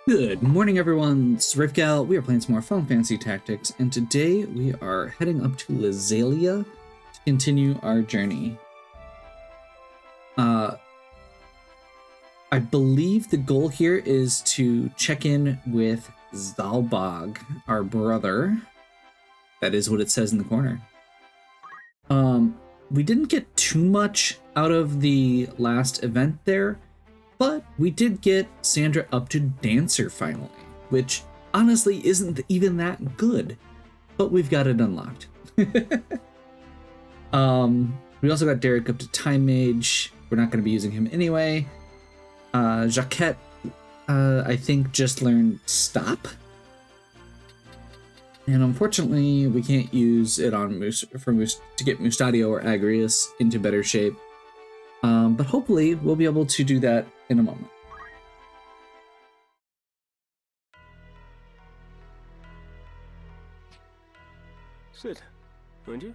Good morning, everyone. It's Rivgal. We are playing some more Final Fantasy Tactics, and today we are heading up to Lazalia to continue our journey. I believe the goal here is to check in with Zalbog, our brother. That is what it says in the corner. We didn't get too much out of the last event there, but we did get Sandra up to Dancer finally, which honestly isn't even that good, but we've got it unlocked. We also got Derek up to Time Mage. We're not going to be using him anyway. Jaquette, I think, just learned Stop. And unfortunately, we can't use it on Moose to get Mustadio or Agrius into better shape. But hopefully, we'll be able to do that in a moment. Sit, won't you?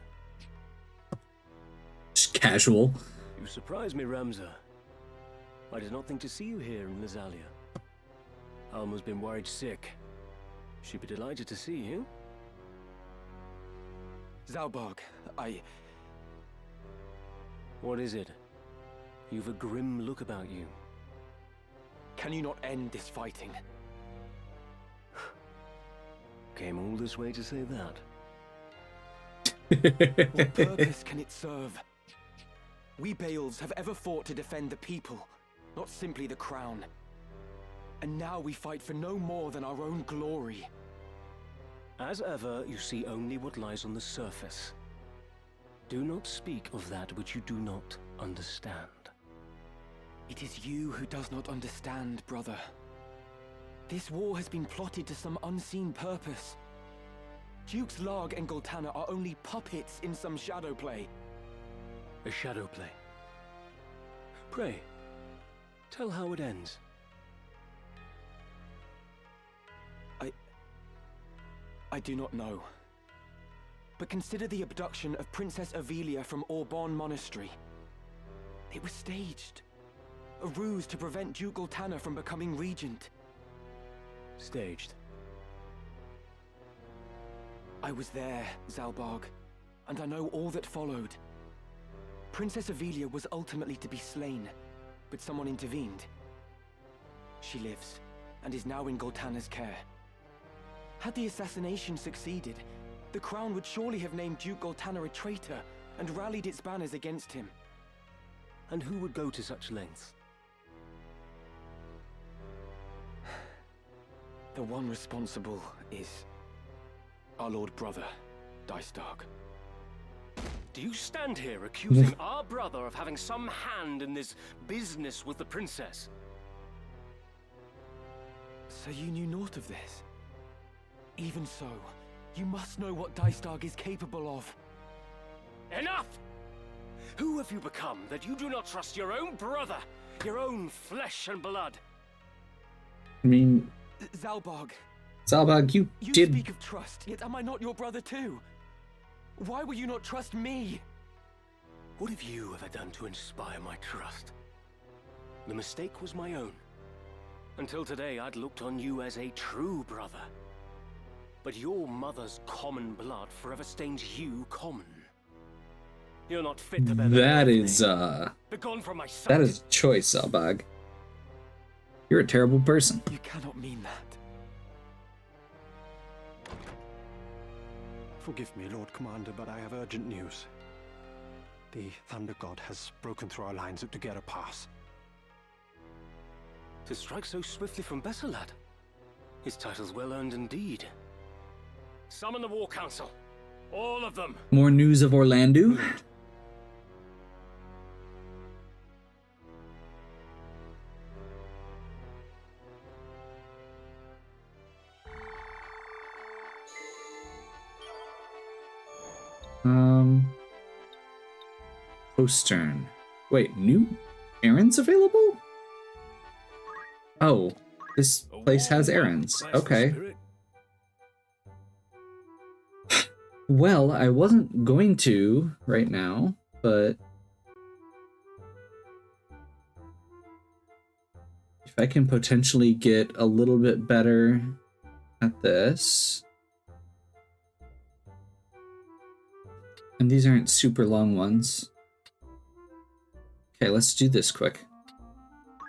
Just casual. You surprise me, Ramza. I did not think to see you here in Lazalia. Alma's been worried sick. She'd be delighted to see you. Zalbog, What is it? You've a grim look about you. Can you not end this fighting? Came all this way to say that. What purpose can it serve? We Bales have ever fought to defend the people, not simply the crown. And now we fight for no more than our own glory. As ever, you see only what lies on the surface. Do not speak of that which you do not understand. It is you who does not understand, brother. This war has been plotted to some unseen purpose. Dukes Larg and Goltana are only puppets in some shadow play. A shadow play. Pray, tell how it ends. I do not know. But consider the abduction of Princess Ivalice from Auban Monastery. It was staged. A ruse to prevent Duke Goltana from becoming regent. Staged. I was there, Zalbog, and I know all that followed. Princess Ivalice was ultimately to be slain, but someone intervened. She lives, and is now in Goltana's care. Had the assassination succeeded, the crown would surely have named Duke Goltana a traitor and rallied its banners against him. And who would go to such lengths? The one responsible is our Lord Brother, Dystark. Do you stand here accusing our brother of having some hand in this business with the princess? So you knew naught of this? Even so, you must know what Dystark is capable of. Enough! Who have you become that you do not trust your own brother, your own flesh and blood? I mean, Zalbog, you you did. speak of trust, yet am I not your brother too? Why will you not trust me? What have you ever done to inspire my trust? The mistake was my own. Until today, I'd looked on you as a true brother. But your mother's common blood forever stains you common. You're not fit to bear the That burden. is, Begone from my sight. that is choice, Zalbog. You're a terrible person. You cannot mean that. Forgive me, Lord Commander, but I have urgent news. The Thunder God has broken through our lines at Daguerre Pass. To strike so swiftly from Bessalad. His title's well earned indeed. Summon the War Council. All of them. More news of Orlando? Postern. Wait, new errands available? Oh, this place has errands. Okay. Well, I wasn't going to right now, but If I can potentially get a little bit better at this. And these aren't super long ones. Okay, let's do this quick.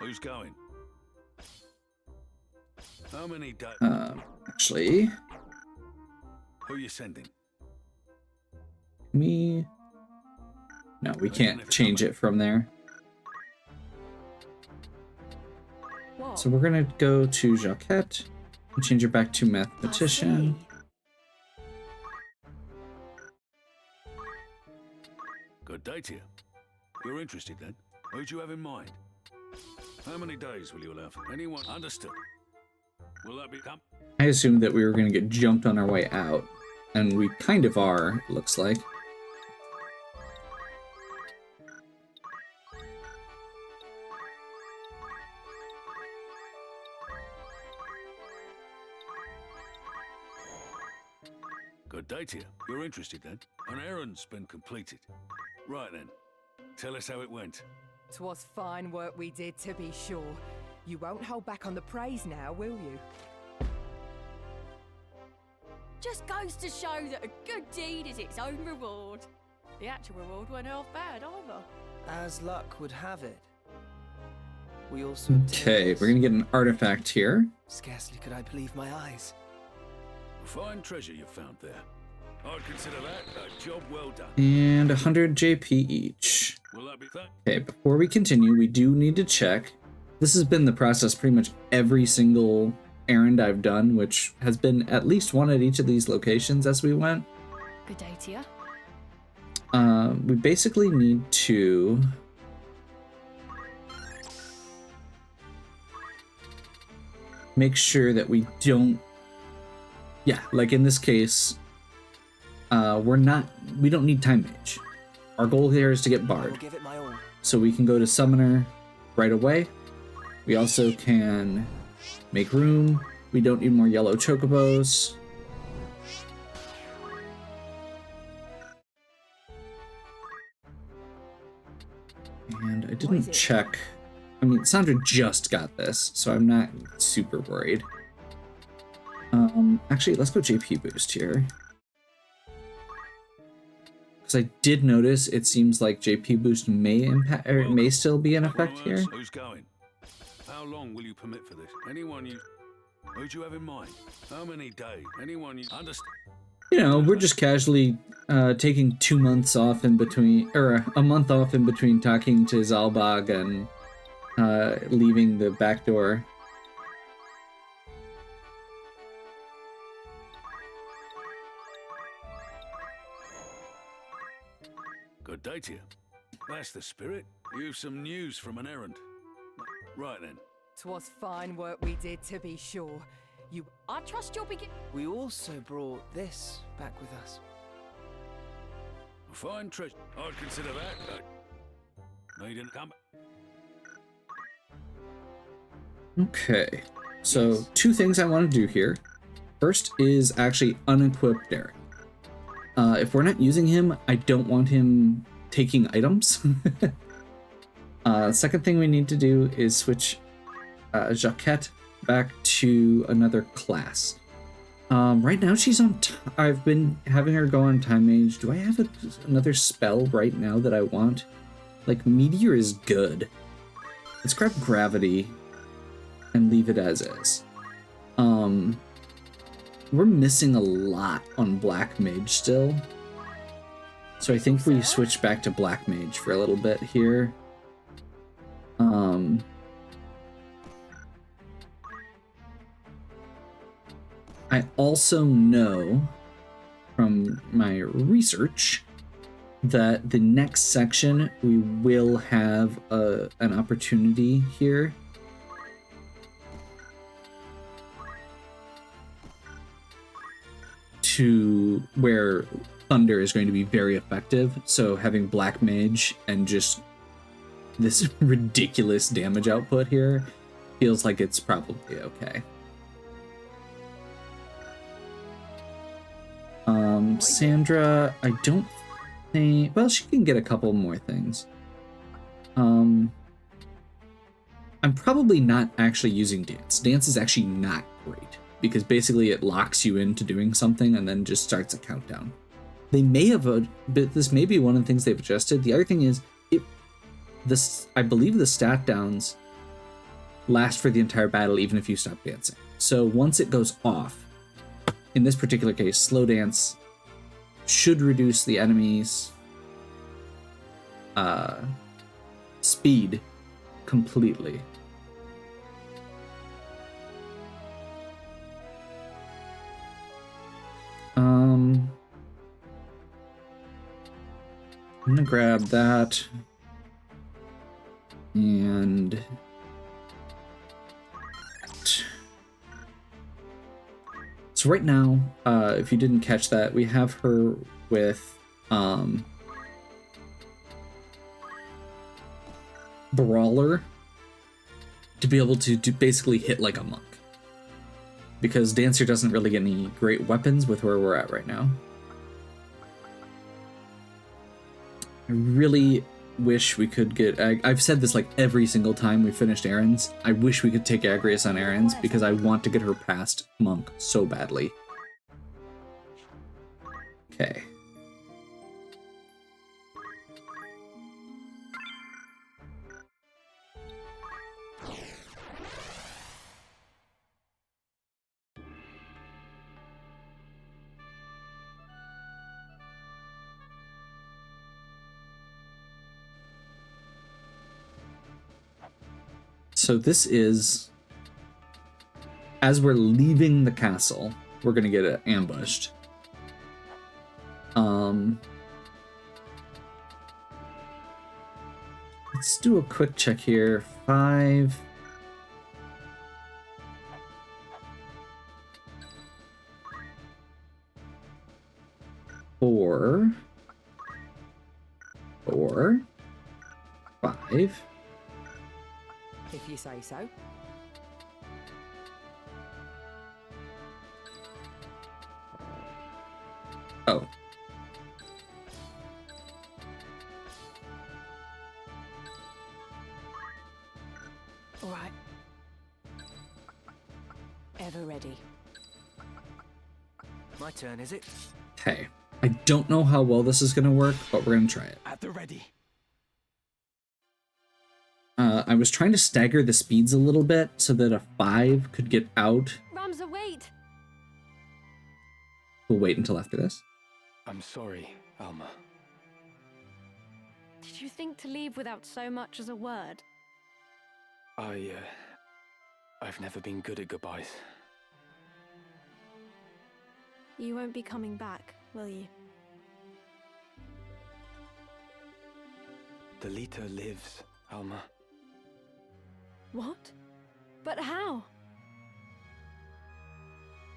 Who's going? How many days? Actually, Who you sending? no, we can't change it from there. What? So we're gonna go to Jaquette and change it back to mathematician. Good day to you. You're interested then? Who do you have in mind? How many days will you allow for anyone? Understood. Will that become? I assumed that we were gonna get jumped on our way out, and we kind of are, it looks like. Good day to you. You're interested then? An errand's been completed. Right then. Tell us how it went. 'Twas fine work we did, to be sure. You won't hold back on the praise now, will you? Just goes to show that a good deed is its own reward. The actual reward weren't half bad either. As luck would have it, we also Okay, we're gonna get an artifact here. Scarcely could I believe my eyes. A fine treasure you found there. I'd consider that a job well done. And 100 JP each. Will that be that? Okay, before we continue, we do need to check. This has been the process pretty much every single errand I've done, which has been at least one at each of these locations as we went. Good day to you. We basically need to make sure that we don't, yeah, like in this case, we don't need time mage. Our goal here is to get I will bard, give it my all. so we can go to summoner right away. We also can make room. We don't need more yellow chocobos. And I didn't check. I mean, Sandra just got this, so I'm not super worried. Actually, let's go JP boost here. Because I did notice it seems like JP boost may impact, or may still be in effect here. Who's going? How long will you permit for this? Anyone you... Who do you have in mind? How many days? Anyone you... Understand? You know, we're just casually taking 2 months off in between, or a month off in between talking to Zalbag and leaving the back door. Good day to you. That's the spirit. You've some news from an errand. Right then. 'Twas fine work we did, to be sure. I trust you'll begin. We also brought this back with us. A fine treasure. I'd consider that. Needn't come. Okay, so 2 things I want to do here. First is actually unequip Derek. If we're not using him, I don't want him taking items. Second thing we need to do is switch Jaquette back to another class. Right now she's on. I've been having her go on time mage. Do I have another spell right now that I want? Like meteor is good. Let's grab gravity and leave it as is. We're missing a lot on black mage still, so I think we switch back to black mage for a little bit here. I also know from my research that the next section we will have an opportunity here to where thunder is going to be very effective. So having black mage and just this ridiculous damage output here feels like it's probably okay. Sandra, I don't think, well, she can get a couple more things. I'm probably not actually using dance. Dance is actually not great because basically it locks you into doing something and then just starts a countdown. They may have but this may be one of the things they've adjusted. The other thing is I believe the stat downs last for the entire battle even if you stop dancing. So once it goes off, in this particular case, slow dance should reduce the enemy's speed completely. I'm gonna grab that and so right now, if you didn't catch that, we have her with Brawler to be able to basically hit like a monk. Because Dancer doesn't really get any great weapons with where we're at right now. I really wish we could get... I've said this like every single time we finished errands. I wish we could take Agrias on errands because I want to get her past Monk so badly. Okay. So this is, as we're leaving the castle, we're gonna get ambushed. Let's do a quick check here. 5. Four. 5. If you say so. Oh. All right. Ever ready. My turn, is it? Okay. I don't know how well this is gonna work, but we're gonna try it. At the ready. I was trying to stagger the speeds a little bit so that a 5 could get out. Ramza, wait! We'll wait until after this. I'm sorry, Alma. Did you think to leave without so much as a word? I've never been good at goodbyes. You won't be coming back, will you? Delita lives, Alma. What? But how?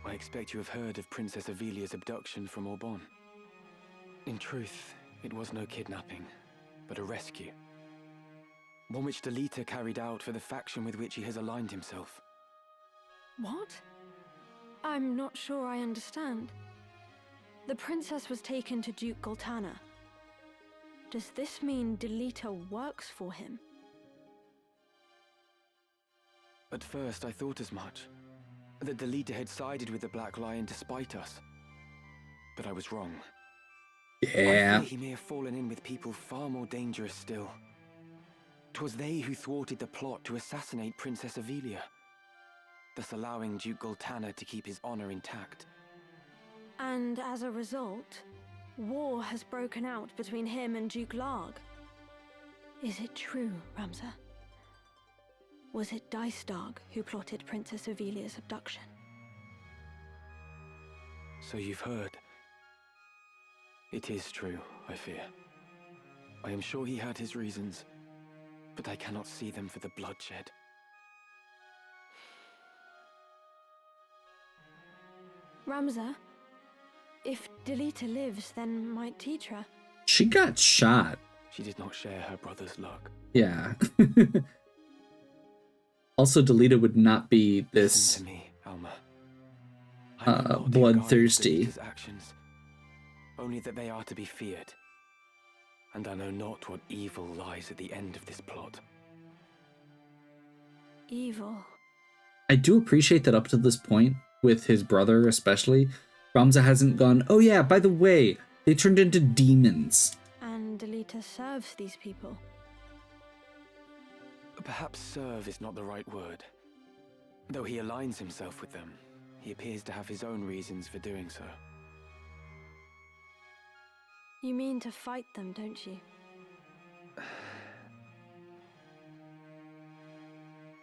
I expect you have heard of Princess Ivalice's abduction from Auburn. In truth, it was no kidnapping, but a rescue. One which Delita carried out for the faction with which he has aligned himself. What? I'm not sure I understand. The princess was taken to Duke Goltana. Does this mean Delita works for him? At first, I thought as much. That Delita had sided with the Black Lion to spite us. But I was wrong. Yeah. I fear he may have fallen in with people far more dangerous still. 'Twas they who thwarted the plot to assassinate Princess Ivalice, thus allowing Duke Goltana to keep his honor intact. And as a result, war has broken out between him and Duke Larg. Is it true, Ramza? Was it Dystarg who plotted Princess Ivalice's abduction? So you've heard. It is true, I fear. I am sure he had his reasons, but I cannot see them for the bloodshed. Ramza, if Delita lives, then might Tetra? She got shot. She did not share her brother's luck. Yeah. Also, Delita would not be this Listen to me, Alma. I know not who bloodthirsty. guides Delita's actions, only that they are to be feared. And I know not what evil lies at the end of this plot. evil. I do appreciate that up to this point, with his brother especially, Ramza hasn't gone, oh yeah, by the way, they turned into demons. And Delita serves these people. Perhaps serve is not the right word. Though he aligns himself with them, he appears to have his own reasons for doing so. You mean to fight them, don't you?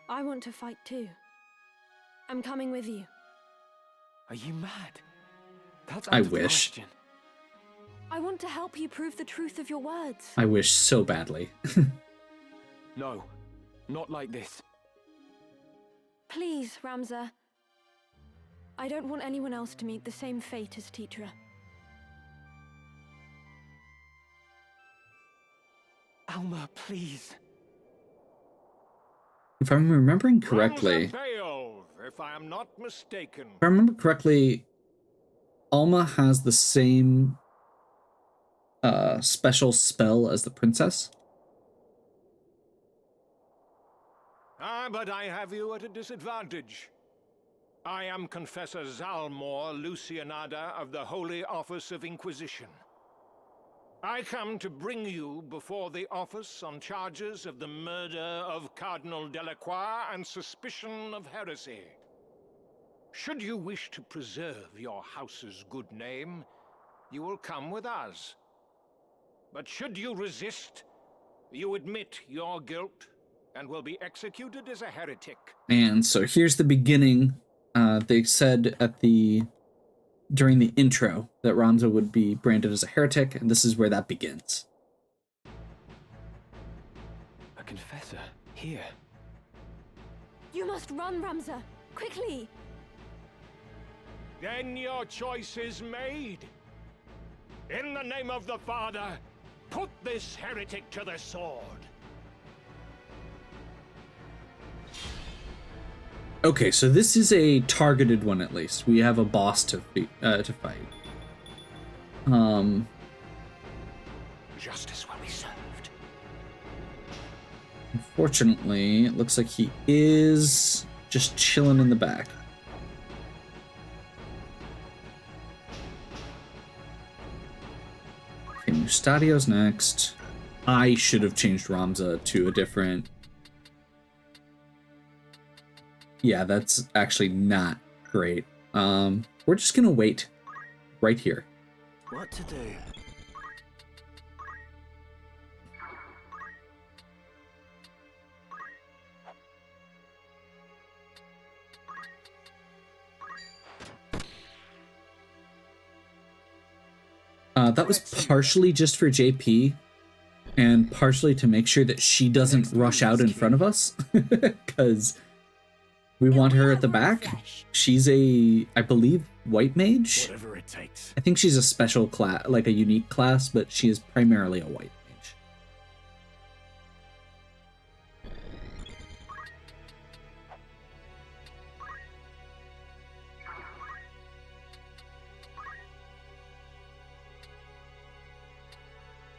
I want to fight too. I'm coming with you. Are you mad? That's I out of the wish. question. I want to help you prove the truth of your words. I wish so badly. No, not like this. Please, Ramza. I don't want anyone else to meet the same fate as Tetra. Alma, please. If I'm remembering correctly, if I am not mistaken. if I remember correctly, Alma has the same special spell as the princess. Ah, but I have you at a disadvantage. I am Confessor Zalmor Lucianada of the Holy Office of Inquisition. I come to bring you before the office on charges of the murder of Cardinal Delacroix and suspicion of heresy. Should you wish to preserve your house's good name, you will come with us. But should you resist, you admit your guilt and will be executed as a heretic. And so here's the beginning. They said during the intro that Ramza would be branded as a heretic, and this is where that begins. A confessor? Here? You must run, Ramza! Quickly! Then your choice is made. In the name of the Father, put this heretic to the sword. Okay, so this is a targeted one at least. We have a boss to fight. Justice will be served. Unfortunately, it looks like he is just chilling in the back. Okay, Mustadio's next. I should have changed Ramza to a different... Yeah, that's actually not great. We're just gonna wait right here. What to do? That was partially just for JP, and partially to make sure that she doesn't rush out in front of us, because we want her at the back. She's I believe, white mage. Whatever it takes. I think she's a special class, like a unique class, but she is primarily a white mage.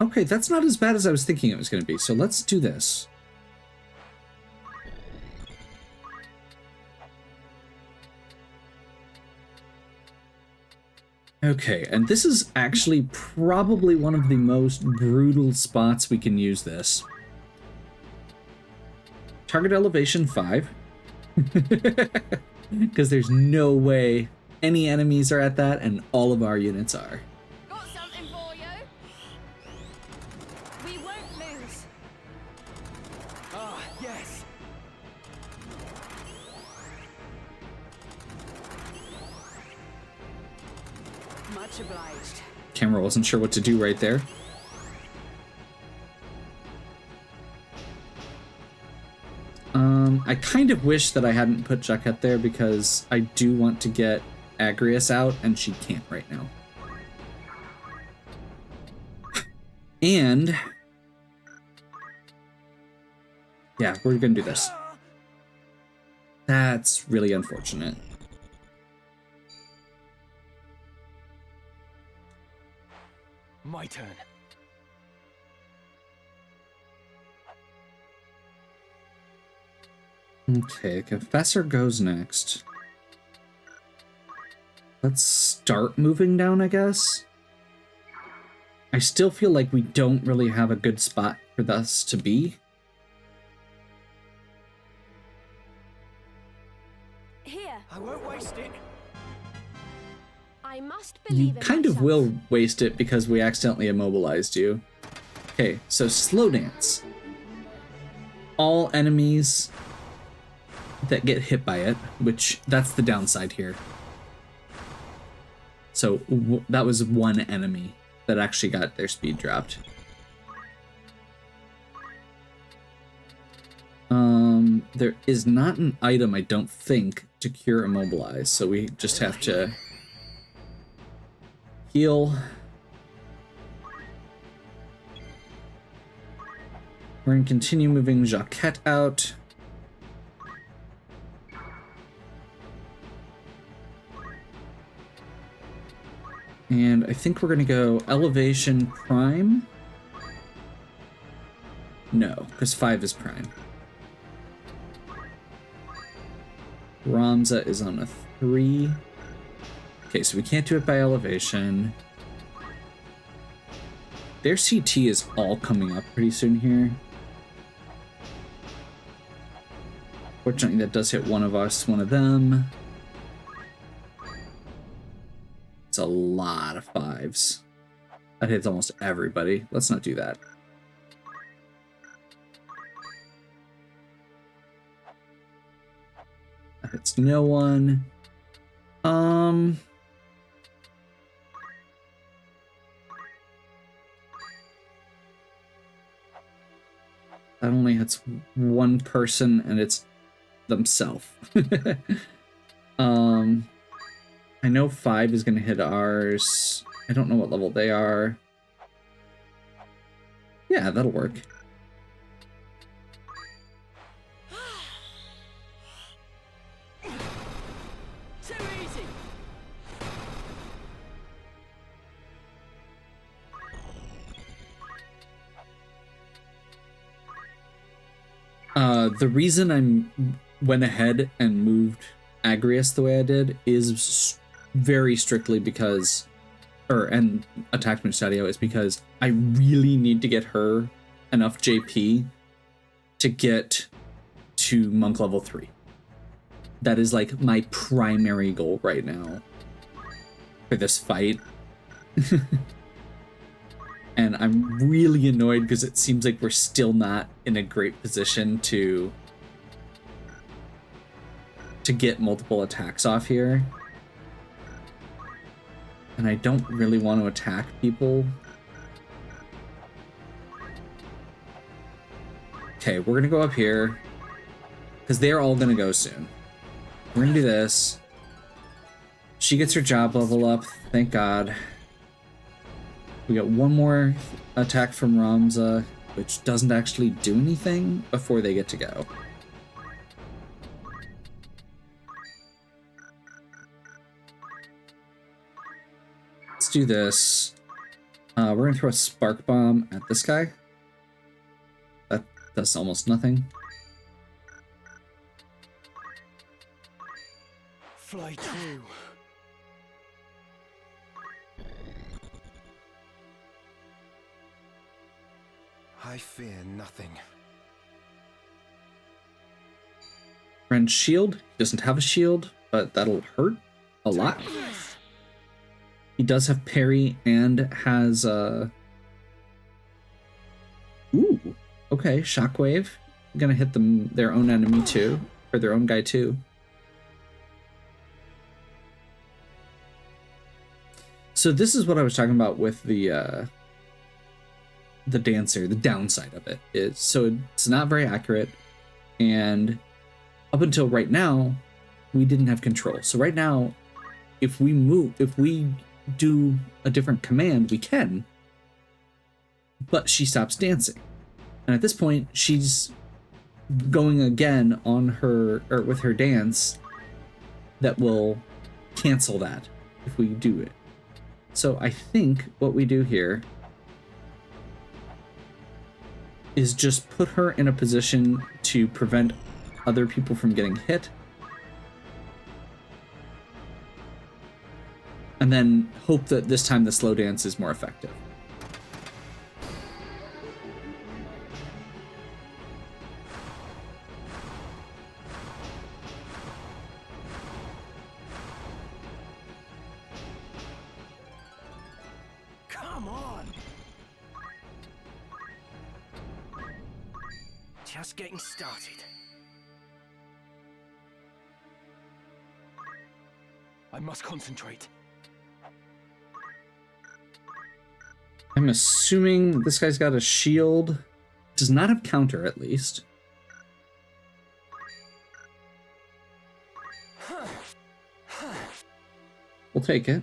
Okay, that's not as bad as I was thinking it was going to be, so let's do this. Okay, and this is actually probably one of the most brutal spots we can use this. Target elevation 5. Because there's no way any enemies are at that, and all of our units are. Got something for you? We won't lose. Ah, yes! Much obliged. Camera wasn't sure what to do right there. I kind of wish that I hadn't put Jaquette there because I do want to get Agrius out, and she can't right now. And yeah, we're gonna do this. That's really unfortunate. My turn. Okay, Confessor goes next. Let's start moving down, I guess. I still feel like we don't really have a good spot for us to be. Here. I won't waste it. I must You believe in kind of myself. will waste it because we accidentally immobilized you. Okay, so slow dance. All enemies that get hit by it, which that's the downside here. So that was one enemy that actually got their speed dropped. There is not an item, I don't think, to cure immobilize, so we just have to heal. We're gonna continue moving Jaquette out. And I think we're gonna go Elevation Prime. No, because 5 is Prime. Ramza is on a 3. Okay, so we can't do it by elevation. Their CT is all coming up pretty soon here. Fortunately, that does hit one of us, one of them. It's a lot of 5s. That hits almost everybody. Let's not do that. That hits no one. That only hits one person, and it's themselves. I know 5 is going to hit ours. I don't know what level they are. Yeah, that'll work. Too easy. The reason I went ahead and moved Agrius the way I did is very strictly because, and attacked Mustadio is because I really need to get her enough JP to get to monk level 3. That is like my primary goal right now for this fight. And I'm really annoyed because it seems like we're still not in a great position to get multiple attacks off here. And I don't really want to attack people. Okay, we're gonna go up here because they're all gonna go soon. We're gonna do this. She gets her job level up, thank God. We got one more attack from Ramza, which doesn't actually do anything before they get to go. Let's do this. We're gonna throw a spark bomb at this guy. That does almost nothing. Fly true. I fear nothing. Friend's shield. He doesn't have a shield, but that'll hurt a lot. He does have parry and has Ooh, okay, shockwave. Gonna hit them their own enemy too, or their own guy too. So this is what I was talking about with the dancer. The downside of it is, so it's not very accurate, and up until right now, we didn't have control. So right now, if we do a different command, we can, but she stops dancing. And at this point, she's going again on her, or with her dance that will cancel that if we do it. So I think what we do here is just put her in a position to prevent other people from getting hit. And then hope that this time the slow dance is more effective. Come on! Just getting started. I must concentrate. I'm assuming this guy's got a shield. Does not have counter, at least. We'll take it.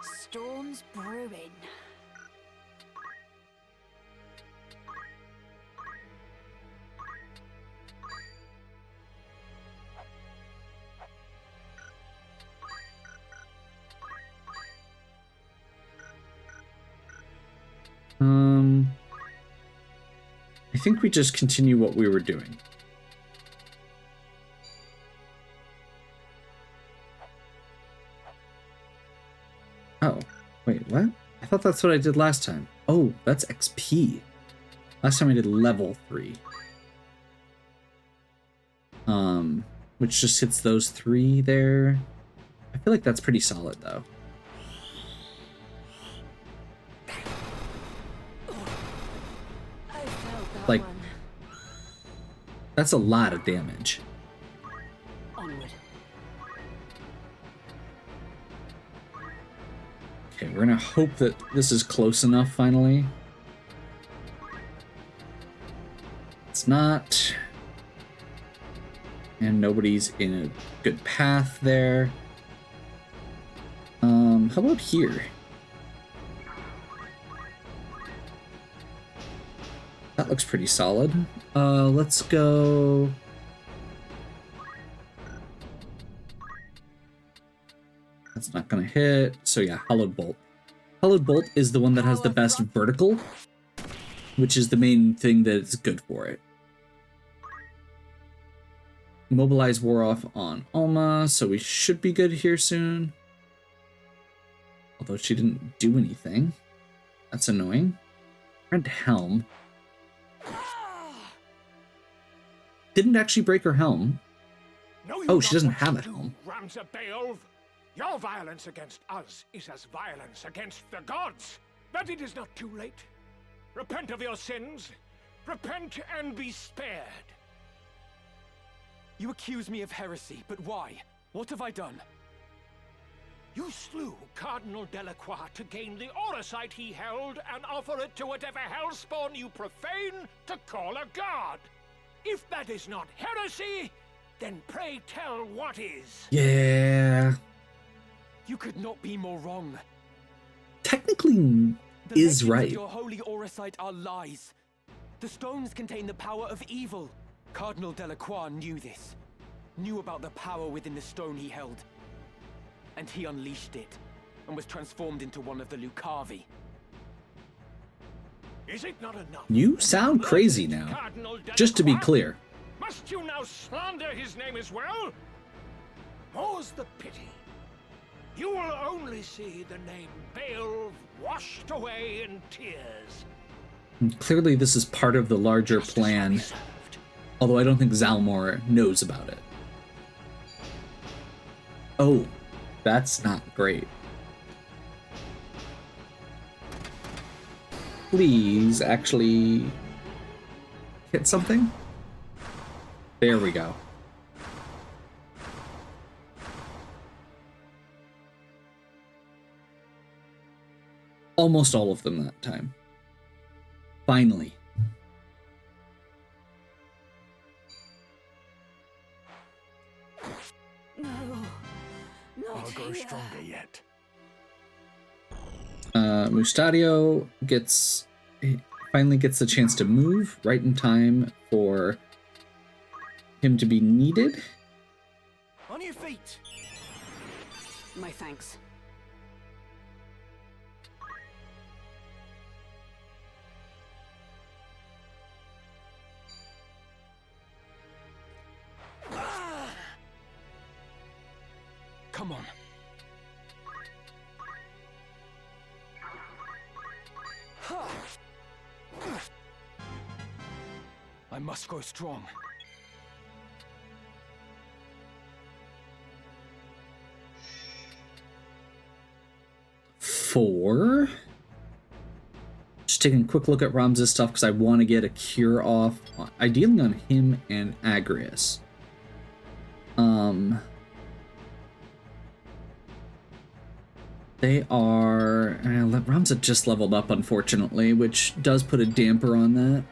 Storm's brewing. I think we just continue what we were doing. Oh, wait, what? I thought that's what I did last time. Oh, that's XP. Last time I did level 3. Which just hits those 3 there. I feel like that's pretty solid, though. Like, that's a lot of damage. Onward. Okay, we're gonna hope that this is close enough finally. It's not. And nobody's in a good path there. How about here? That looks pretty solid. Let's go. That's not gonna hit. So yeah, Hollowed Bolt. Hollowed Bolt is the one that has the best vertical, which is the main thing that is good for it. Mobilize wore off on Alma, so we should be good here soon. Although she didn't do anything. That's annoying. Red Helm. Didn't actually break her helm. Oh, she doesn't have a helm. Ramza Beowulf, your violence against us is as violence against the gods. But it is not too late. Repent of your sins. Repent and be spared. You accuse me of heresy, but why? What have I done? You slew Cardinal Delacroix to gain the auracite he held and offer it to whatever hellspawn you profane to call a god. If that is not heresy, then pray tell what is. Yeah. You could not be more wrong. Technically The is legends right. of your holy auracite are lies. The stones contain the power of evil. Cardinal Delacroix knew this. Knew about the power within the stone he held. And he unleashed it, and was transformed into one of the Lucavi. Is it not enough? You sound crazy now. Cardinal Just to be Delacroix? clear. Must you now slander his name as well? More's the pity. You will only see the name Beowulf washed away in tears. Clearly this is part of the larger plan, although I don't think Zalmor knows about it. Oh, that's not great. Please actually hit something. There we go. Almost all of them that time. Finally. No. I'll Not grow here. stronger yet. Mustadio finally gets the chance to move right in time for him to be needed. On your feet! My thanks. Come on. I must grow strong. Four. Just taking a quick look at Ramza's stuff because I want to get a cure off, ideally on him and Agrius. They are. Ramza just leveled up, unfortunately, which does put a damper on that.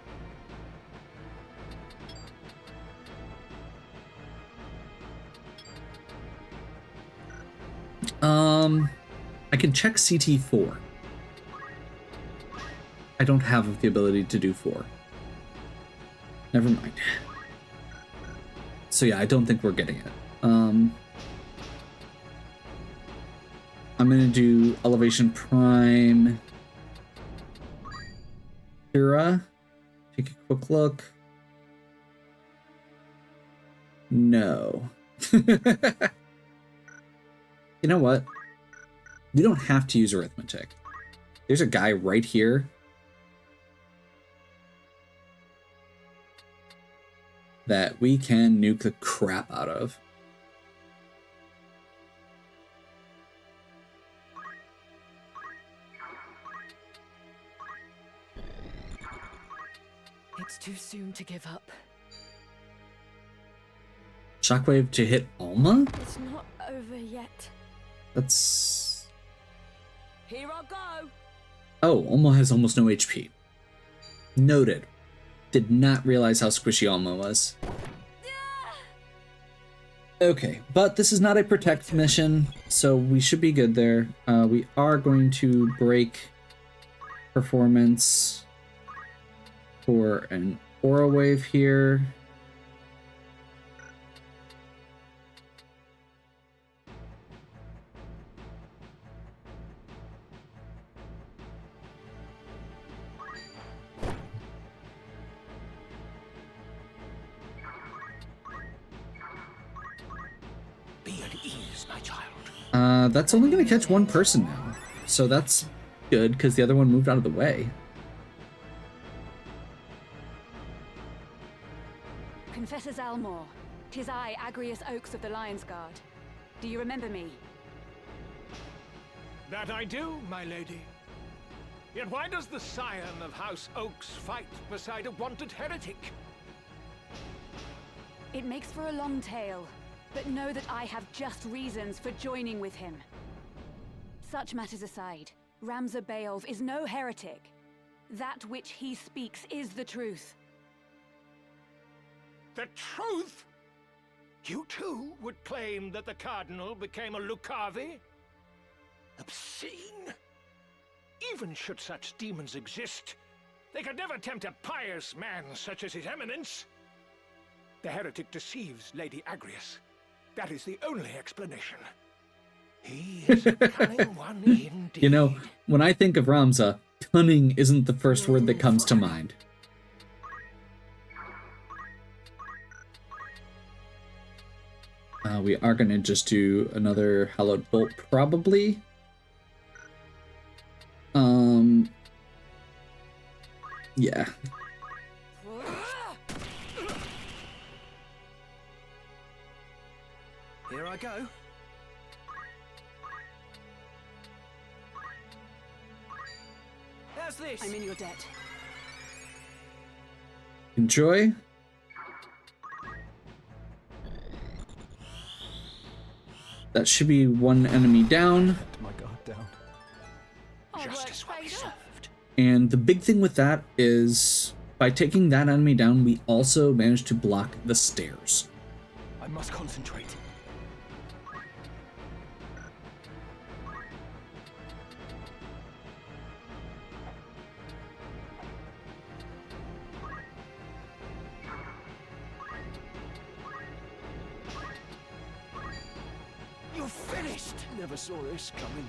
I can check CT4. I don't have the ability to do 4. Never mind. So yeah, I don't think we're getting it. I'm gonna do Elevation Prime. Kira. Take a quick look. No. You know what? We don't have to use arithmetic. There's a guy right here that we can nuke the crap out of. It's too soon to give up. Shockwave to hit Alma? It's not over yet. That's... Here I go. Oh, Alma has almost no HP. Noted. Did not realize how squishy Alma was. Okay, but this is not a protect mission, so we should be good there. We are going to break performance for an aura wave here. That's only going to catch one person now. So that's good, because the other one moved out of the way. Confessor Zalmor, 'tis I, Agrius Oaks of the Lion's Guard. Do you remember me? That I do, my lady. Yet why does the scion of House Oaks fight beside a wanted heretic? It makes for a long tale, but know that I have just reasons for joining with him. Such matters aside, Ramza Beowulf is no heretic. That which he speaks is the truth. The truth? You too would claim that the Cardinal became a Lucavi? Obscene? Even should such demons exist, they could never tempt a pious man such as His Eminence. The heretic deceives Lady Agrius. That is the only explanation. He is a cunning one indeed. You know, when I think of Ramza, cunning isn't the first word that comes to mind. We are going to just do another Hallowed Bolt, probably. Yeah. Here I go. How's this? I'm in your debt. Enjoy. That should be one enemy down. My guard down. Justice will be served. And the big thing with that is, by taking that enemy down, we also managed to block the stairs. I must concentrate. You're finished! Never saw this coming.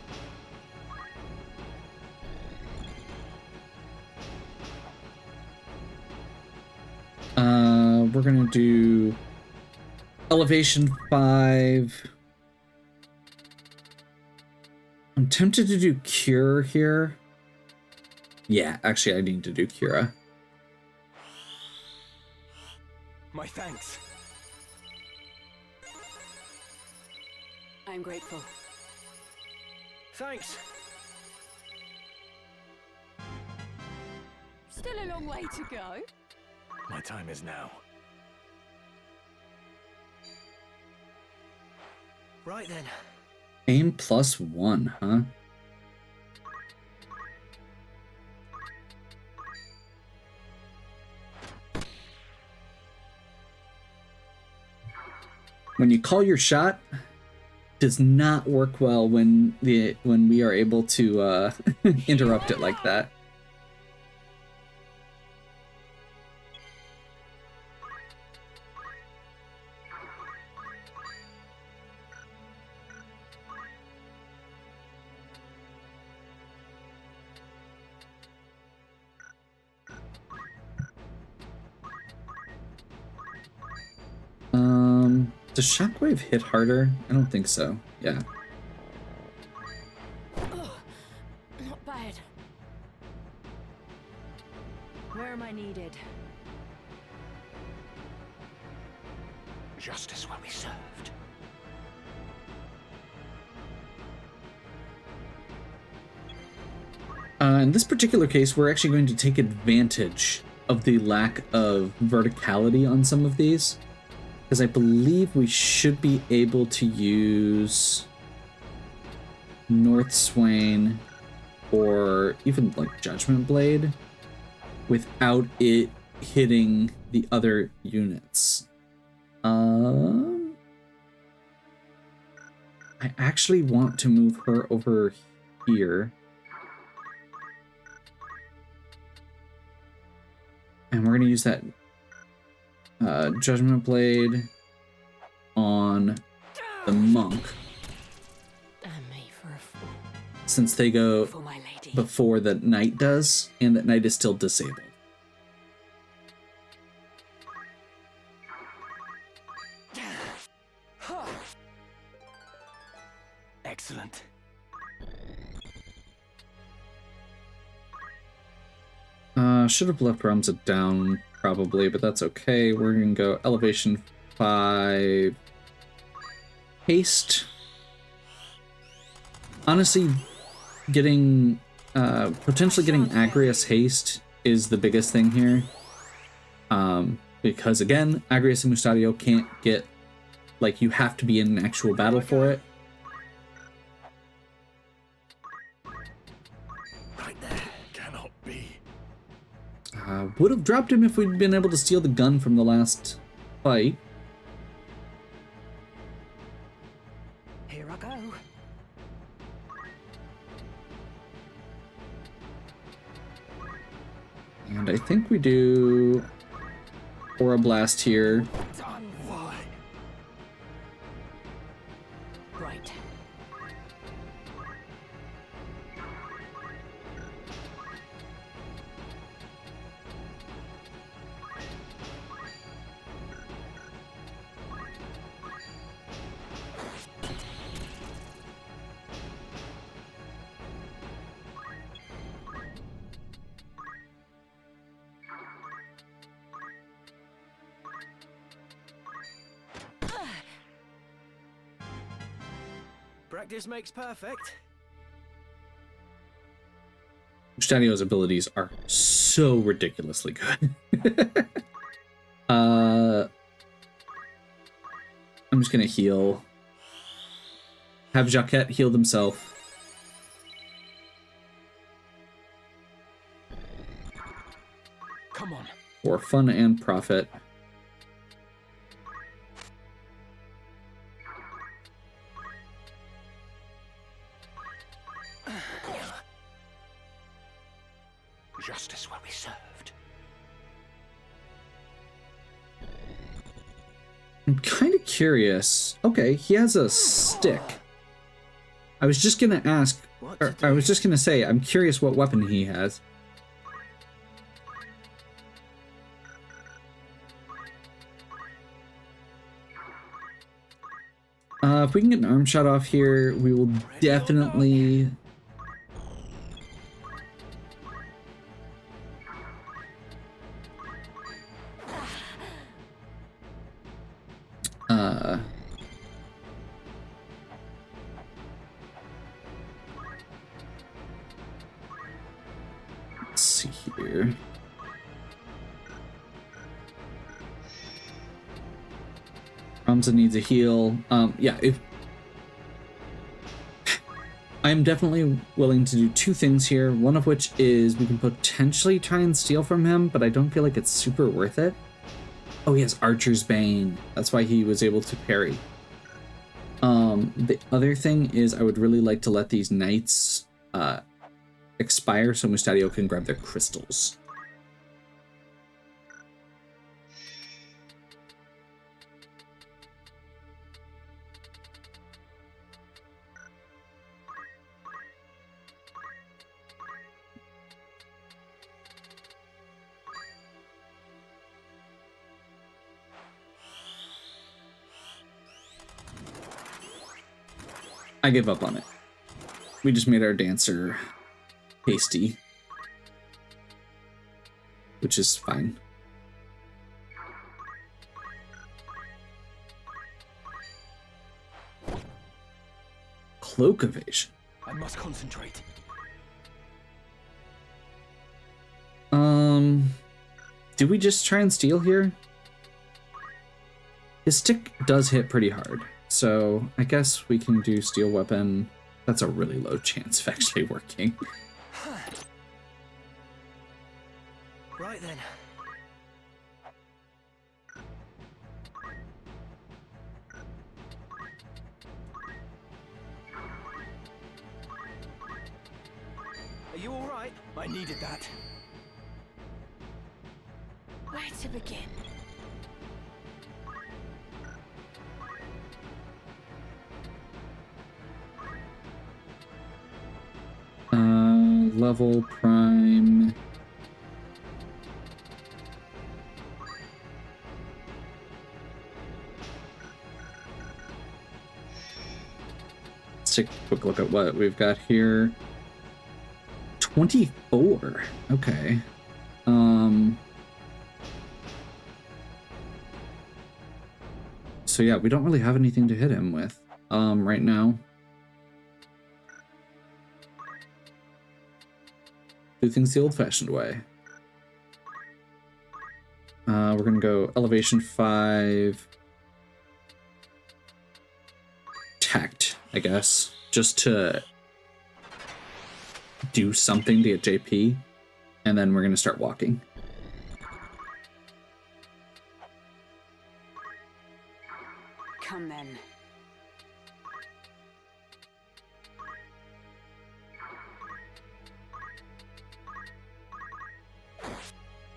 We're gonna do Elevation 5. I'm tempted to do Cure here. Yeah, actually, I need to do Cura. My thanks. I'm grateful. Thanks. Still a long way to go. My time is now. Right then. Aim +1, huh? When you call your shot, does not work well when we are able to interrupt it like that. Does Shockwave hit harder? I don't think so. Yeah. Not bad. Where am I needed? Justice will be served. In this particular case, we're actually going to take advantage of the lack of verticality on some of these, because I believe we should be able to use North Swain or even like Judgment Blade without it hitting the other units. I actually want to move her over here. And we're going to use that Judgment Blade on the monk. Since they go before the knight does, and that knight is still disabled. Excellent. Should have left Ramza down probably, but that's okay. We're gonna go elevation 5, haste. Honestly, getting potentially getting Agrias haste is the biggest thing here. Because again, Agrias and Mustadio can't get, like, you have to be in an actual battle for it. Would have dropped him if we'd been able to steal the gun from the last fight. Here I go. And I think we do Aura Blast here. Right. Practice makes perfect. Mustadio's abilities are so ridiculously good. I'm just gonna heal. Have Jaquette heal himself. Come on. For fun and profit. Justice will be served. I'm kind of curious. Okay, he has a stick. I was just gonna ask, or I was just gonna say, I'm curious what weapon he has. If we can get an arm shot off here, we will definitely... Let's see here. Ramza needs a heal. Yeah, if I'm definitely willing to do two things here, one of which is we can potentially try and steal from him, but I don't feel like it's super worth it. Oh, he has Archer's Bane. That's why he was able to parry. The other thing is I would really like to let these knights expire so Mustadio can grab their crystals. I give up on it. We just made our dancer hasty, which is fine. Cloak evasion. I must concentrate. Do we just try and steal here? His stick does hit pretty hard, so I guess we can do steel weapon. That's a really low chance of actually working. Right then. Are you all right? I needed that. Where to begin? Level prime. Let's take a quick look at what we've got here. 24. Okay. So yeah, we don't really have anything to hit him with right now. Do things the old-fashioned way. We're gonna go elevation 5. Tact, I guess, just to do something to get JP, and then we're gonna start walking. Come then.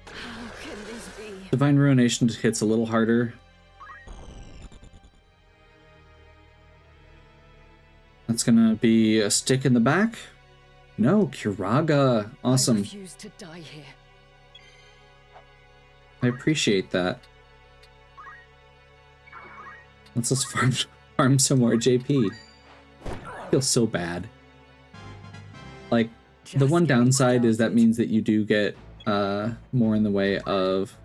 How can this be? Divine Ruination hits a little harder. That's gonna be a stick in the back. No, Kiraga. Awesome. I refuse to die here. I appreciate that. Let's just farm some more JP. I feel so bad. Like, the one downside is that means that you do get more in the way of,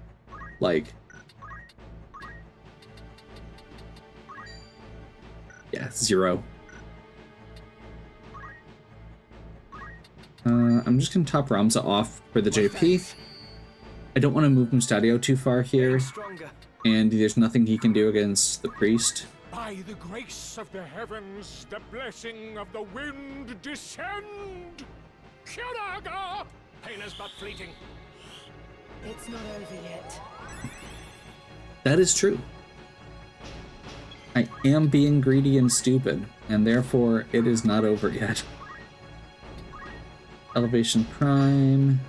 like, yeah, 0. I'm just gonna top Ramza off for the JP. I don't want to move Mustadio too far here, and there's nothing he can do against the priest. By the grace of the heavens, the blessing of the wind descend! Kiraga! Pain is but fleeting. It's not over yet. That is true. I am being greedy and stupid, and therefore it is not over yet. Elevation Prime.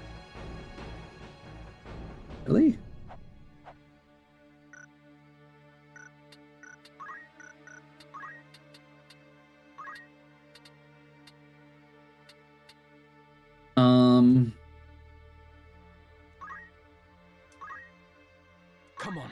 Really? Come on.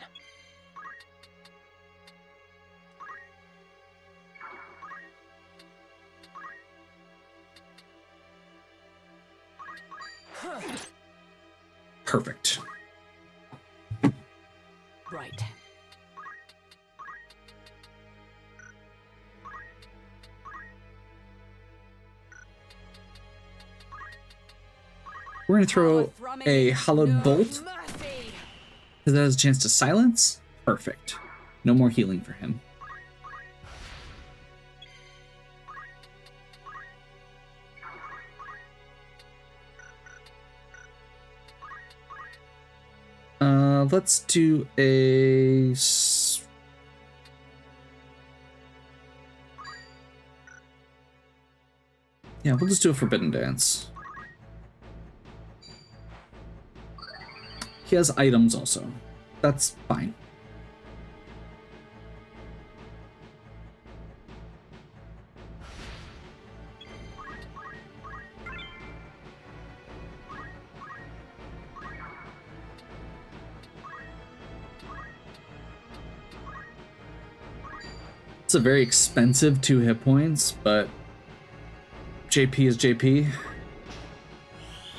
Perfect. Right. We're going to throw a Hallowed Bolt, because that has a chance to silence. Perfect. No more healing for him. Let's do a... Yeah, we'll just do a Forbidden Dance. He has items also. That's fine. It's a very expensive 2 hit points, but JP is JP.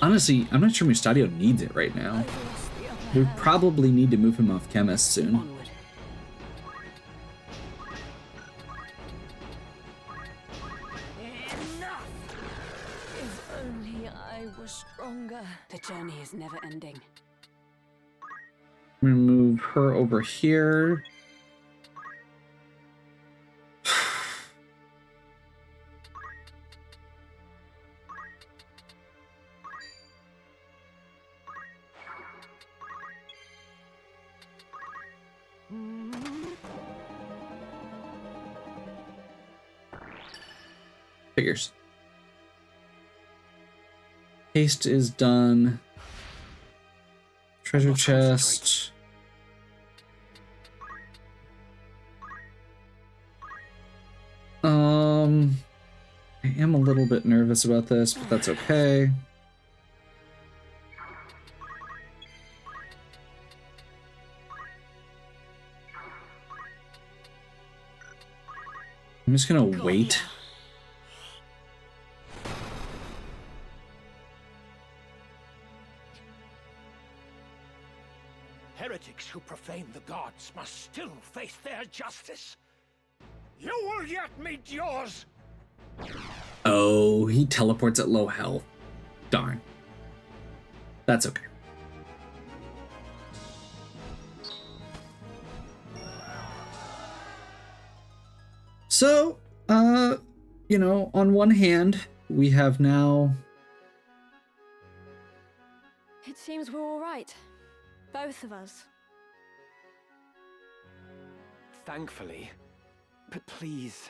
Honestly, I'm not sure Mustadio needs it right now. We probably need to move him off Chemist soon. Onward. Enough! If only I was stronger. The journey is never ending. I'm gonna move her over here. Figures. Haste is done. Treasure chest. I am a little bit nervous about this, but that's okay. I'm just gonna wait. Heretics who profane the gods must still face their justice. You will yet meet yours! Oh, he teleports at low health. Darn. That's okay. So, you know, on one hand, we have now... It seems we're all right. Both of us. Thankfully. But please,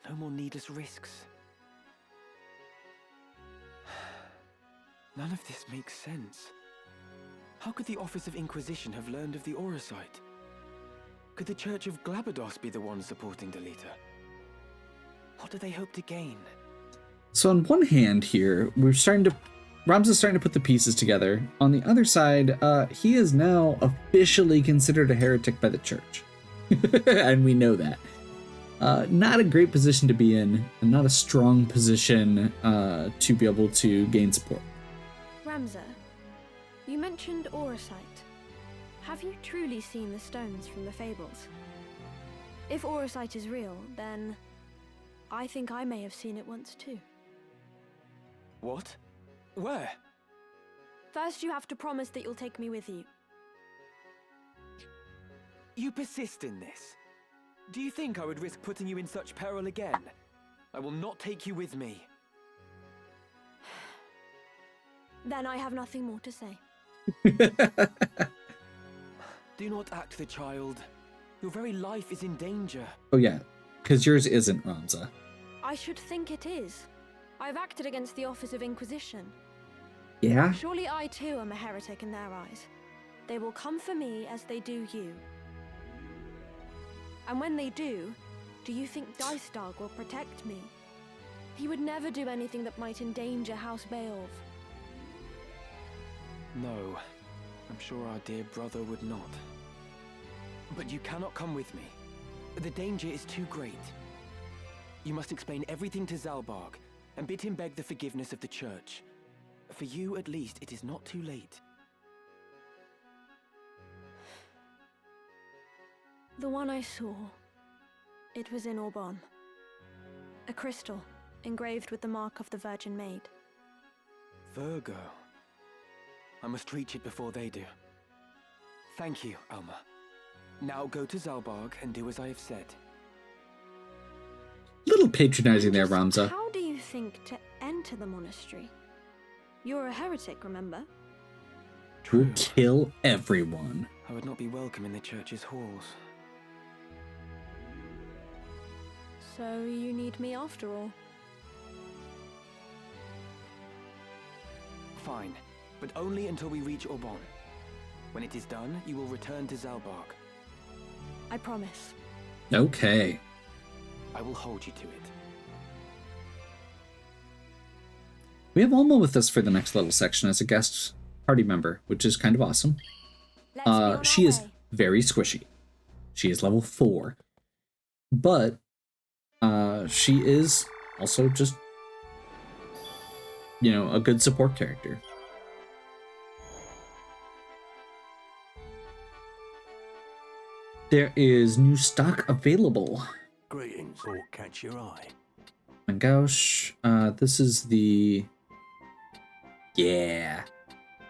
no more needless risks. None of this makes sense. How could the Office of Inquisition have learned of the Aurosite? Could the Church of Glabados be the one supporting Delita? What do they hope to gain? So on one hand here, Rams is starting to put the pieces together. On the other side, he is now officially considered a heretic by the church. And we know that. Not a great position to be in, and not a strong position to be able to gain support. Ramza, you mentioned Aurosite. Have you truly seen the stones from the fables? If Aurosite is real, then I think I may have seen it once too. What? Where? First, you have to promise that you'll take me with you. You persist in this. Do you think I would risk putting you in such peril again? I will not take you with me. Then I have nothing more to say. Do not act the child. Your very life is in danger. Oh yeah, because yours isn't, Ramza. I should think it is. I've acted against the Office of Inquisition. Yeah? Surely I too am a heretic in their eyes. They will come for me as they do you. And when they do you think Dicedog will protect me? He would never do anything that might endanger House Beowulf. No, I'm sure our dear brother would not. But you cannot come with me. The danger is too great. You must explain everything to Zalbarg and bid him beg the forgiveness of the Church. For you, at least, it is not too late. The one I saw, it was in Aubon. A crystal, engraved with the mark of the Virgin Maid. Virgo. I must reach it before they do. Thank you, Alma. Now go to Zalbarg and do as I have said. Little patronizing there, Ramza. How do you think to enter the monastery? You're a heretic, remember? Who kill everyone. I would not be welcome in the church's halls. So you need me after all? Fine, but only until we reach Aubon. When it is done, you will return to Zalbarg. I promise. Okay. I will hold you to it. We have Alma with us for the next little section as a guest party member, which is kind of awesome. She is very squishy. She is level 4. But she is also just, you know, a good support character. There is new stock available. Greetings, or catch your eye. Mangaush, this is the... Yeah.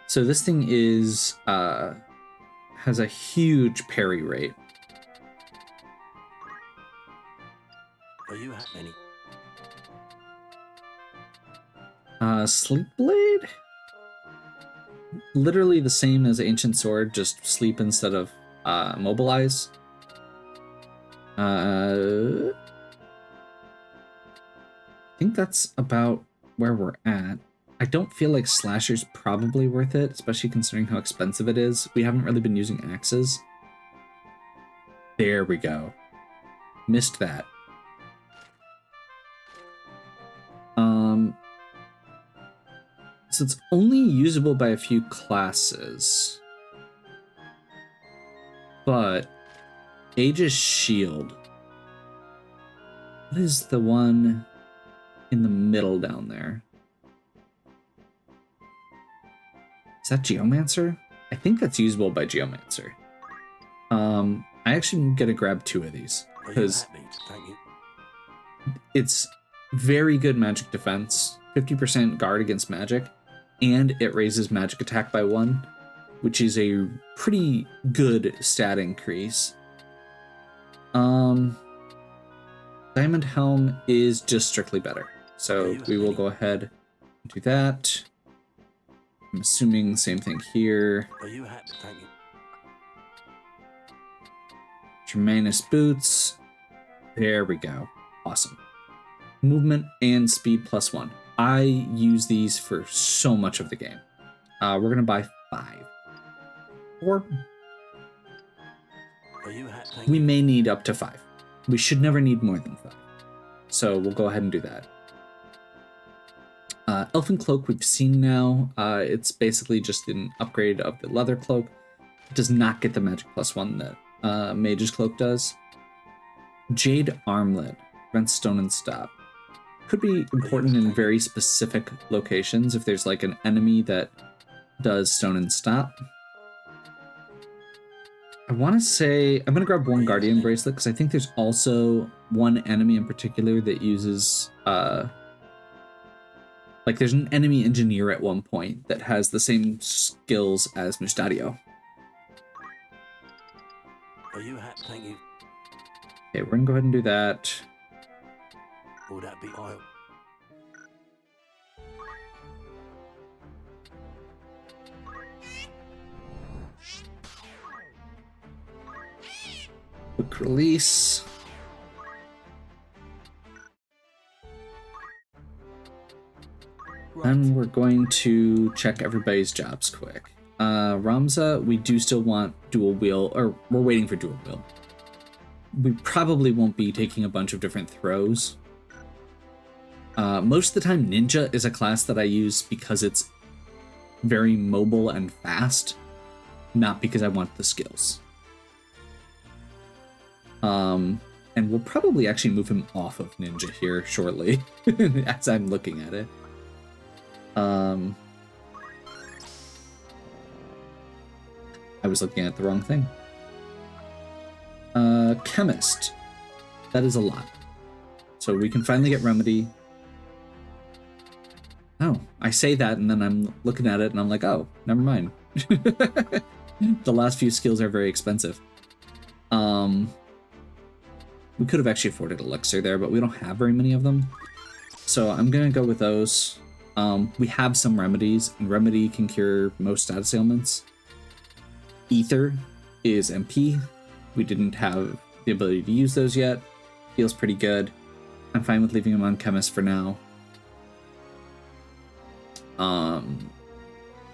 So this thing is, has a huge parry rate. Are you any? Sleep Blade? Literally the same as Ancient Sword, just sleep instead of mobilize. I think that's about where we're at. I don't feel like Slasher's probably worth it, especially considering how expensive it is. We haven't really been using axes. There we go. Missed that. So it's only usable by a few classes. But Aegis Shield. What is the one in the middle down there? Is that Geomancer? I think that's usable by Geomancer. I actually am gonna grab 2 of these because it's very good magic defense, 50% guard against magic, and it raises magic attack by 1, which is a pretty good stat increase. Diamond Helm is just strictly better, so we will go ahead and do that. I'm assuming same thing here. Are you happy? Thank you. Germanus boots. There we go. Awesome. Movement and speed +1. I use these for so much of the game. We're gonna buy 5. Or Are you happy? we may need up to 5. We should never need more than 5. So we'll go ahead and do that. Elfin Cloak we've seen now. It's basically just an upgrade of the leather cloak. It does not get the magic +1 that Mage's Cloak does. Jade Armlet prevents stone and stop. Could be important in very specific locations if there's like an enemy that does stone and stop. I want to say I'm going to grab 1 Guardian Bracelet because I think there's also one enemy in particular that uses like there's an enemy engineer at one point that has the same skills as Mustadio. Are you happy? Thank you. Okay, we're gonna go ahead and do that. Will that be oil? Quick release. Then we're going to check everybody's jobs quick. Ramza, we do still want dual wheel, or we're waiting for dual wheel. We probably won't be taking a bunch of different throws. Most of the time, Ninja is a class that I use because it's very mobile and fast, not because I want the skills. And we'll probably actually move him off of Ninja here shortly, as I'm looking at it. I was looking at the wrong thing. Chemist. That is a lot. So we can finally get Remedy. Oh, I say that and then I'm looking at it and I'm like, oh, never mind. The last few skills are very expensive. We could have actually afforded Elixir there, but we don't have very many of them. So I'm going to go with those. We have some remedies, and Remedy can cure most status ailments. Ether is MP. We didn't have the ability to use those yet. Feels pretty good. I'm fine with leaving him on Chemist for now.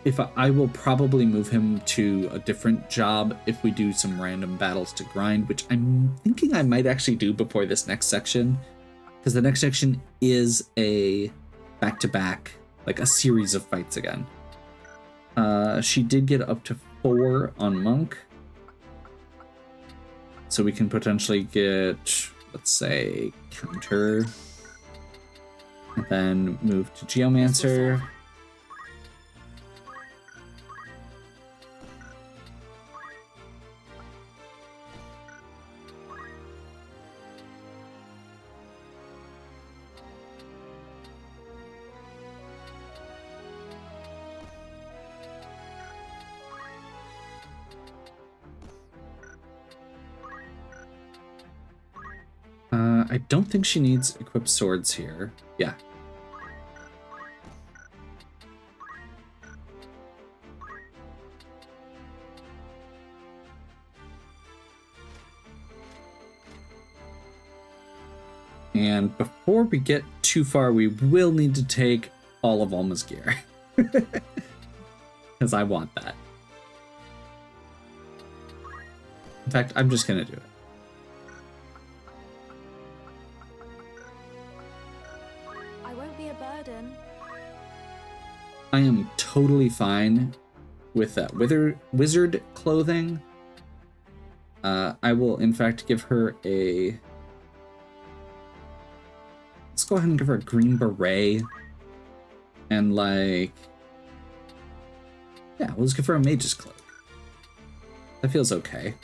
If I will probably move him to a different job if we do some random battles to grind, which I'm thinking I might actually do before this next section, because the next section is a back-to-back, like a series of fights again. She did get up to 4 on Monk, so we can potentially get, let's say, Counter, and then move to Geomancer. I don't think she needs equipped swords here. Yeah. And before we get too far, we will need to take all of Alma's gear. Because I want that. In fact, I'm just going to do it. I am totally fine with that wizard clothing. I will, in fact, give her a... Let's go ahead and give her a green beret. And, like... Yeah, we'll just give her a mage's cloak. That feels okay.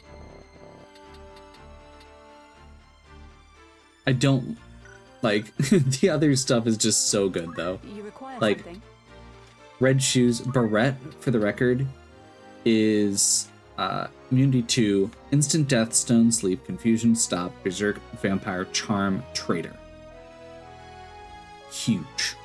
I don't... Like, the other stuff is just so good, though. You require like, something. Red Shoes Barrette, for the record, is immunity to instant death, stone sleep, confusion, stop, berserk, vampire, charm, traitor. Huge.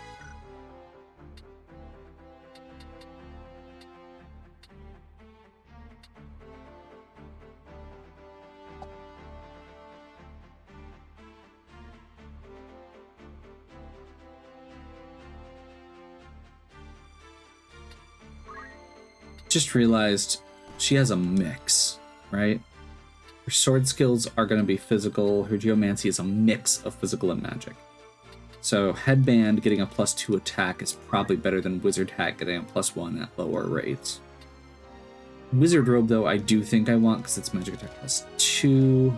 Just realized she has a mix, right? Her sword skills are going to be physical. Her geomancy is a mix of physical and magic. So headband getting a +2 attack is probably better than wizard hat getting a +1 at lower rates. Wizard robe, though, I do think I want because it's magic attack +2.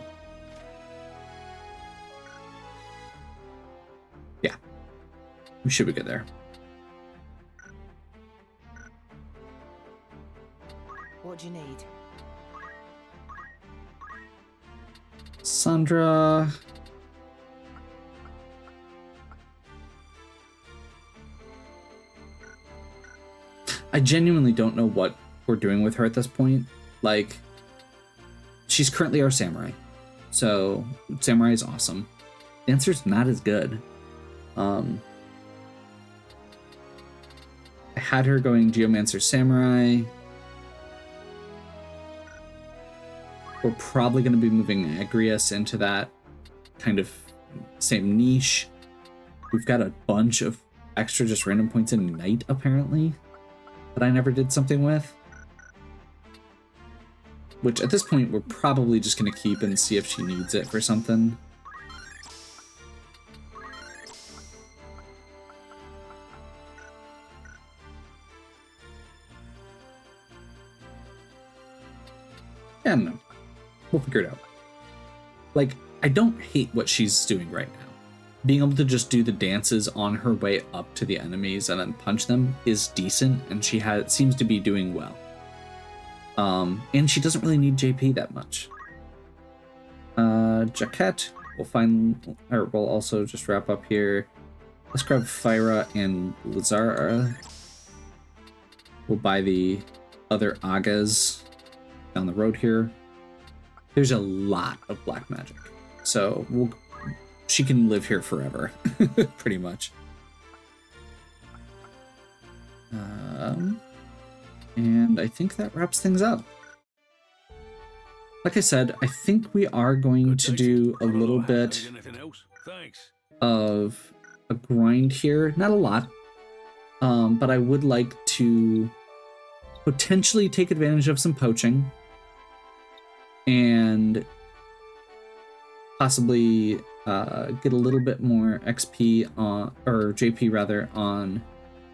Yeah, we should be good there. What do you need? Sandra. I genuinely don't know what we're doing with her at this point. Like, she's currently our samurai. So, samurai is awesome. Dancer's not as good. I had her going Geomancer Samurai. We're probably going to be moving Agrias into that kind of same niche. We've got a bunch of extra just random points in Knight, apparently, that I never did something with. Which, at this point, we're probably just going to keep and see if she needs it for something. Yeah, no. We'll figure it out. Like, I don't hate what she's doing right now. Being able to just do the dances on her way up to the enemies and then punch them is decent, and she seems to be doing well. And she doesn't really need JP that much. Jaquette, we'll also just wrap up here. Let's grab Fyra and Lazara. We'll buy the other Agas down the road here. There's a lot of black magic, so she can live here forever, pretty much. And I think that wraps things up. Like I said, I think we are going to do a little bit of a grind here. Not a lot, but I would like to potentially take advantage of some poaching and possibly get a little bit more XP on, or JP rather, on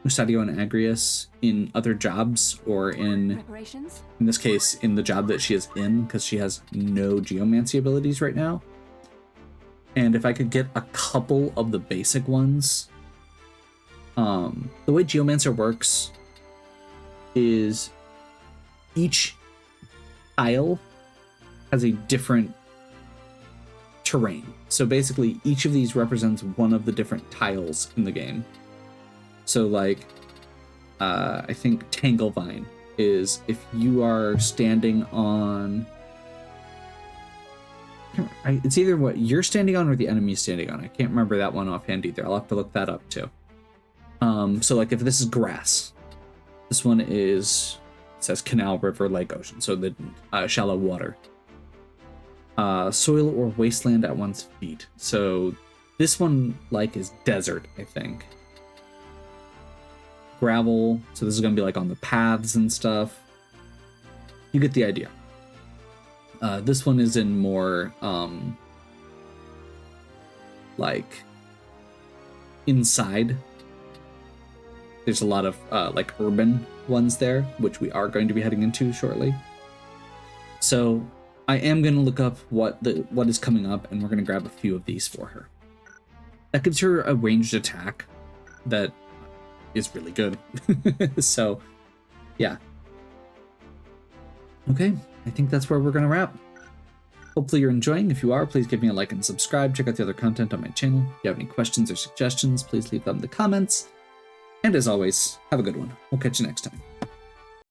Mustadio and Agrias in other jobs, or in this case, in the job that she is in, because she has no geomancy abilities right now. And if I could get a couple of the basic ones, the way Geomancer works is each tile has a different terrain. So basically, each of these represents one of the different tiles in the game. So like, I think Tanglevine is if you are standing on, it's either what you're standing on or the enemy is standing on. I can't remember that one offhand either. I'll have to look that up too. So like if this is grass, this one is, it says canal, river, lake, ocean. So the shallow water. Soil or wasteland at one's feet. So this one like is desert, I think. Gravel, so this is going to be like on the paths and stuff. You get the idea. This one is in more like inside. There's a lot of like urban ones there, which we are going to be heading into shortly. So I am going to look up what is coming up, and we're going to grab a few of these for her. That gives her a ranged attack that is really good. So yeah. Okay, I think that's where we're gonna wrap. Hopefully you're enjoying. If you are, please give me a like and subscribe. Check out the other content on my channel. If you have any questions or suggestions, please leave them in the comments. And as always, have a good one. We'll catch you next time.